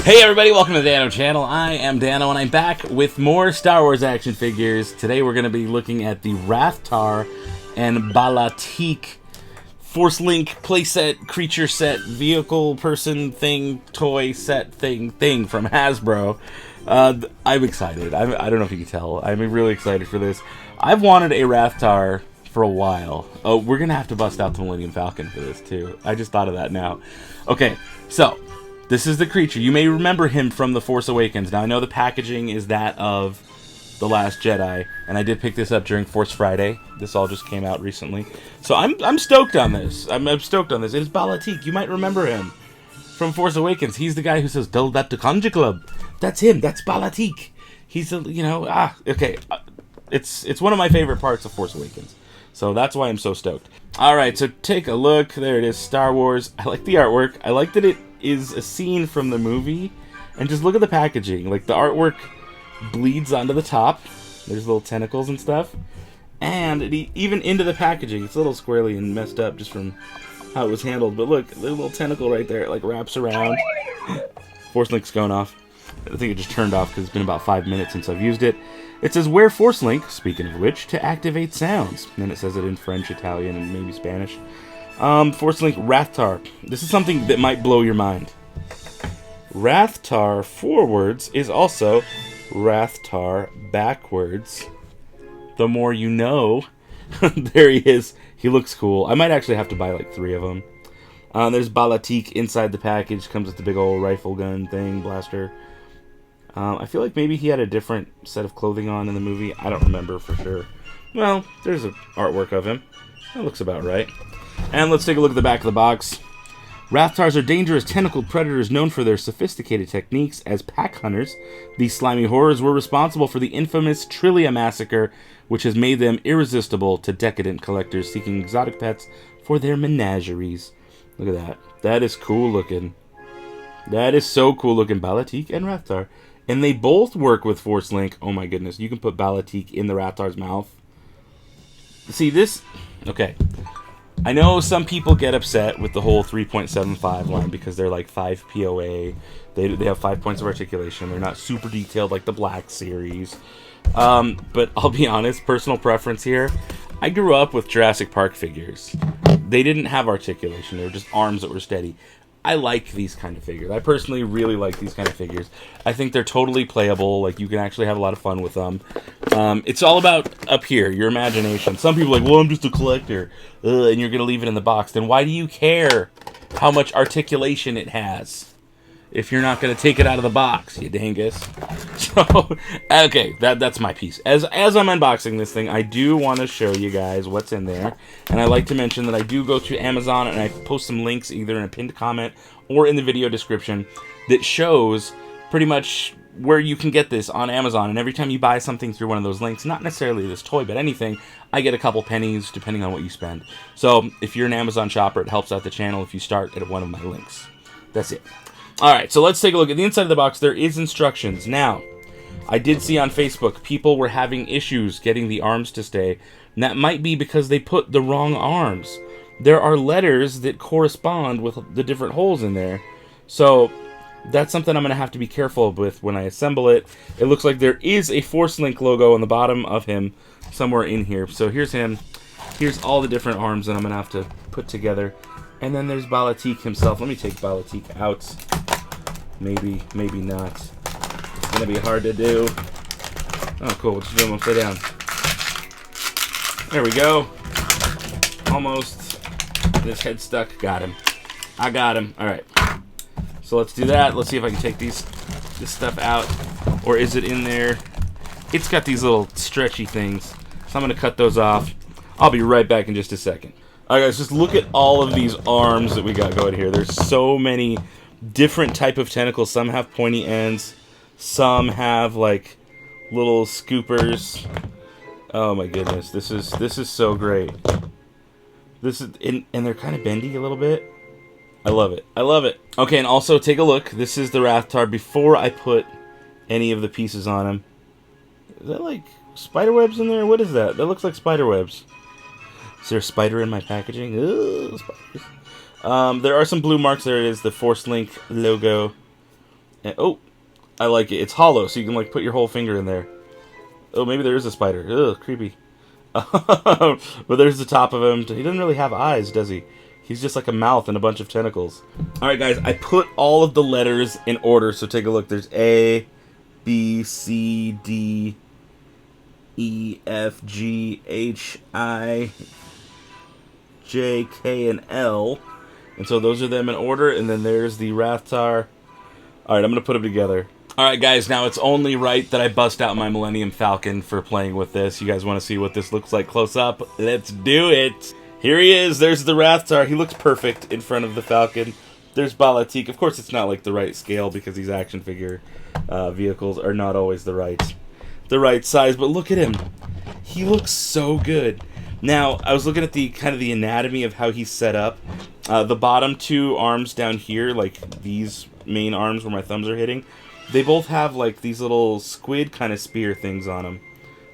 Hey everybody, welcome to the Dano channel. I am Dano and I'm back with more Star Wars action figures. Today we're going to be looking at the Rathtar and Bala Tik Force Link playset, creature set, vehicle, person, thing, toy set, thing from Hasbro. I'm excited. I don't know if you can tell. I'm really excited for this. I've wanted a Rathtar for a while. Oh, we're going to have to bust out the Millennium Falcon for this too. I just thought of that now. Okay, so this is the creature. You may remember him from The Force Awakens. Now, I know the packaging is that of The Last Jedi, and I did pick this up during Force Friday. This all just came out recently. So I'm stoked on this. I'm stoked on this. It is Bala Tik. You might remember him from Force Awakens. He's the guy who says, "Tell that to Kanji Club." That's him. That's Bala Tik. He's, okay. It's one of my favorite parts of Force Awakens. So that's why I'm so stoked. Alright, so take a look. There it is, Star Wars. I like the artwork. I like that it is a scene from the movie. And just look at the packaging. Like, the artwork bleeds onto the top. There's little tentacles and stuff. And even into the packaging. It's a little squirrely and messed up just from how it was handled. But look, the little tentacle right there. It, like, wraps around. Force Link's going off. I think it just turned off because it's been about 5 minutes since I've used it. It says, "Wear Force Link," speaking of which, "to activate sounds." And then it says it in French, Italian, and maybe Spanish. Force Link Rathtar. This is something that might blow your mind. Rathtar forwards is also Rathtar backwards. The more you know. There he is. He looks cool. I might actually have to buy like 3 of them. There's Bala Tik inside the package. Comes with the big old rifle gun thing, blaster. I feel like maybe he had a different set of clothing on in the movie. I don't remember for sure. Well, there's an artwork of him. That looks about right. And let's take a look at the back of the box. Rathtars are dangerous tentacled predators known for their sophisticated techniques as pack hunters. These slimy horrors were responsible for the infamous Trillia massacre, which has made them irresistible to decadent collectors seeking exotic pets for their menageries. Look at that. That is cool looking. That is so cool looking. Bala Tik and Rathtar. And they both work with Force Link. Oh my goodness. You can put Bala Tik in the Rathtar's mouth. See, this... Okay. I know some people get upset with the whole 3.75 line because they're like 5 POA. They have 5 points of articulation. They're not super detailed like the Black series. But I'll be honest, personal preference here. I grew up with Jurassic Park figures. They didn't have articulation. They were just arms that were steady. I like these kind of figures. I personally really like these kind of figures. I think they're totally playable. Like, you can actually have a lot of fun with them. It's all about up here, your imagination. Some people are like, well, I'm just a collector. And you're going to leave it in the box. Then why do you care how much articulation it has if you're not going to take it out of the box, you dingus? So, okay, that's my piece. As I'm unboxing this thing, I do want to show you guys what's in there. And I like to mention that I do go to Amazon and I post some links either in a pinned comment or in the video description that shows pretty much where you can get this on Amazon. And every time you buy something through one of those links, not necessarily this toy, but anything, I get a couple pennies depending on what you spend. So if you're an Amazon shopper, it helps out the channel if you start at one of my links. That's it. Alright, so let's take a look at the inside of the box. There is instructions. Now, I did see on Facebook people were having issues getting the arms to stay. And that might be because they put the wrong arms. There are letters that correspond with the different holes in there. So that's something I'm going to have to be careful with when I assemble it. It looks like there is a Force Link logo on the bottom of him somewhere in here. So here's him. Here's all the different arms that I'm going to have to put together. And then there's Bala Tik himself. Let me take Bala Tik out. Maybe, maybe not. It's going to be hard to do. Oh, cool. We'll just do him upside down. There we go. Almost. This head stuck. Got him. I got him. Alright. So let's do that. Let's see if I can take this stuff out. Or is it in there? It's got these little stretchy things. So I'm going to cut those off. I'll be right back in just a second. Alright guys, just look at all of these arms that we got going here. There's so many different type of tentacles. Some have pointy ends. Some have like little scoopers. Oh my goodness, this is so great. This is and they're kind of bendy a little bit. I love it. I love it. Okay, and also take a look. This is the Rathtar before I put any of the pieces on him. Is that like spider webs in there? What is that? That looks like spider webs. Is there a spider in my packaging? Ooh, spiders. There are some blue marks. There it is, the Force Link logo. And, oh, I like it. It's hollow, so you can like put your whole finger in there. Oh, maybe there is a spider. Ugh, creepy. But there's the top of him. He doesn't really have eyes, does he? He's just like a mouth and a bunch of tentacles. Alright, guys, I put all of the letters in order, so take a look. There's A, B, C, D, E, F, G, H, I, J, K, and L. And so those are them in order, and then there's the Rathtar. Alright, I'm going to put them together. Alright, guys, now it's only right that I bust out my Millennium Falcon for playing with this. You guys want to see what this looks like close up? Let's do it! Here he is. There's the Rathtar. He looks perfect in front of the Falcon. There's Bala Tik. Of course, it's not like the right scale because these action figure vehicles are not always the right size. But look at him. He looks so good. Now, I was looking at the kind of the anatomy of how he's set up. The bottom two arms down here, like these main arms where my thumbs are hitting, they both have like these little squid kind of spear things on them.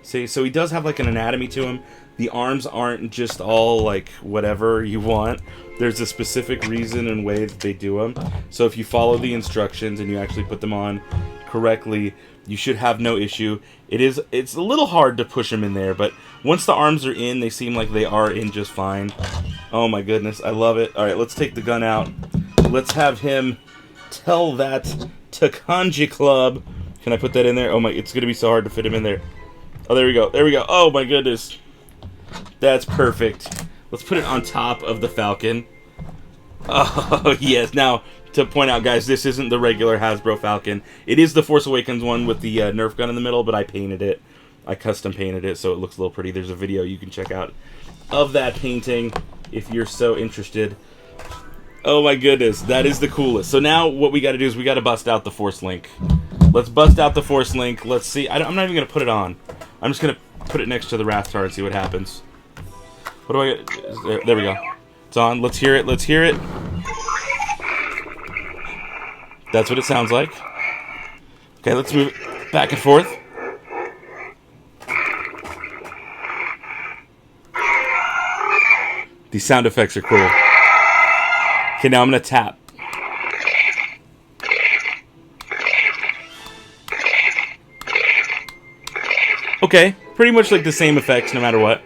See, so he does have like an anatomy to him. The arms aren't just all like whatever you want. There's a specific reason and way that they do them. So if you follow the instructions and you actually put them on correctly, you should have no issue. It's a little hard to push them in there, but once the arms are in, they seem like they are in just fine. Oh my goodness, I love it. All right, let's take the gun out. Let's have him tell that to Kanji Club. Can I put that in there? Oh my, it's gonna be so hard to fit him in there. Oh, there we go. There we go. Oh my goodness. That's perfect. Let's put it on top of the Falcon. Oh, yes. Now, to point out, guys, this isn't the regular Hasbro Falcon. It is the Force Awakens one with the Nerf gun in the middle, but I painted it. I custom painted it, so it looks a little pretty. There's a video you can check out of that painting if you're so interested. Oh my goodness, that is the coolest. So now what we got to do is we got to bust out the Force Link. Let's bust out the Force Link. Let's see. I'm not even going to put it on. I'm just going to put it next to the Rathtar and see what happens. What do I get? There we go. It's on. Let's hear it. Let's hear it. That's what it sounds like. Okay, let's move it back and forth. These sound effects are cool. Okay, now I'm going to tap. Okay, pretty much like the same effects no matter what.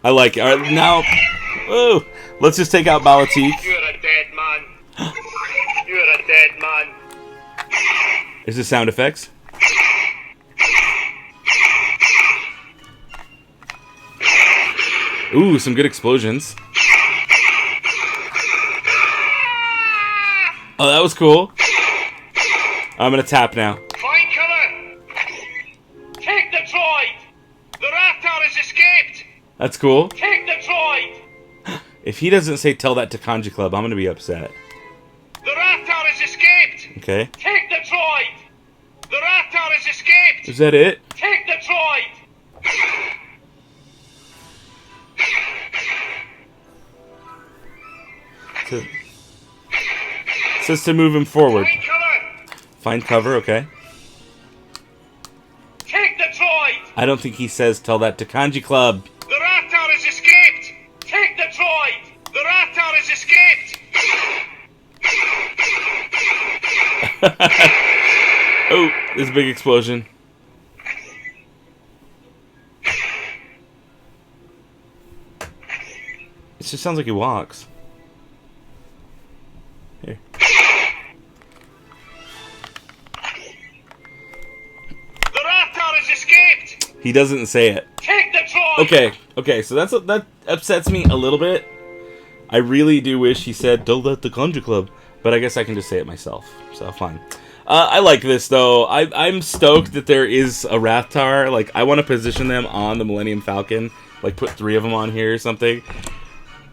I like it. All right, now, oh, let's just take out Bala Tik. You're a dead man. You're a dead man. Is this sound effects? Ooh, some good explosions. Oh, that was cool. I'm gonna tap now. Find cover. Take the droid. The Rathtar has escaped. That's cool. Take the droid. If he doesn't say tell that to Kanji Club, I'm gonna be upset. The Rathtar has escaped. Okay. Take the droid. The Rathtar has escaped. Is that it? Take the droid. It says to move him forward. Find cover. Find cover, okay. Take the droid. I don't think he says tell that to Kanji Club. The Rathtar has escaped. Take the droid. The Rathtar has escaped. Oh, there's a big explosion. It just sounds like he walks. Here. The Rathtar has escaped. He doesn't say it. Take the droid. Okay, so that upsets me a little bit. I really do wish he said, tell that to Kanji Club. But I guess I can just say it myself, so fine. I like this, though. I'm stoked that there is a Rathtar. Like, I want to position them on the Millennium Falcon. Like, put 3 of them on here or something.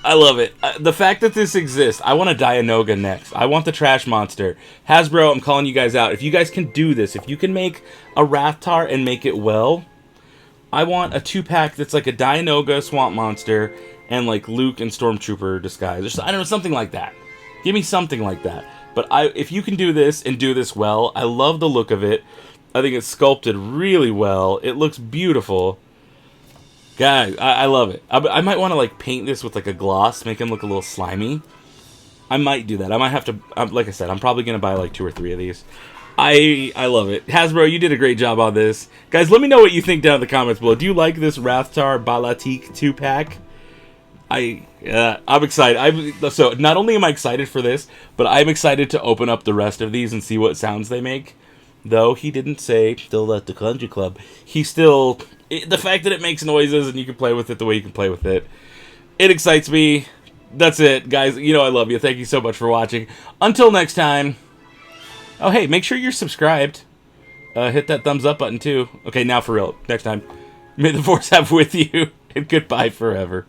I love it. The fact that this exists, I want a Dianoga next. I want the Trash Monster. Hasbro, I'm calling you guys out. If you guys can do this, if you can make a Rathtar and make it well, I want a 2-pack that's like a Dianoga Swamp Monster and like Luke and Stormtrooper disguise. Or I don't know, something like that. Give me something like that. But if you can do this and do this well, I love the look of it. I think it's sculpted really well. It looks beautiful. Guys, I love it. I might want to like paint this with like a gloss, make him look a little slimy. I might do that. I might have to. Like I said, I'm probably gonna buy like 2 or 3 of these. I love it. Hasbro, you did a great job on this. Guys, let me know what you think down in the comments below. Do you like this Rathtar Bala Tik 2-pack? I'm excited. So not only am I excited for this, but I'm excited to open up the rest of these and see what sounds they make. Though he didn't say still at the country club. He still the fact that it makes noises and you can play with it the way you can play with it. It excites me. That's it, guys. You know I love you. Thank you so much for watching. Until next time. Oh, hey, make sure you're subscribed. Hit that thumbs up button, too. Okay, now for real. Next time. May the Force have with you, and goodbye forever.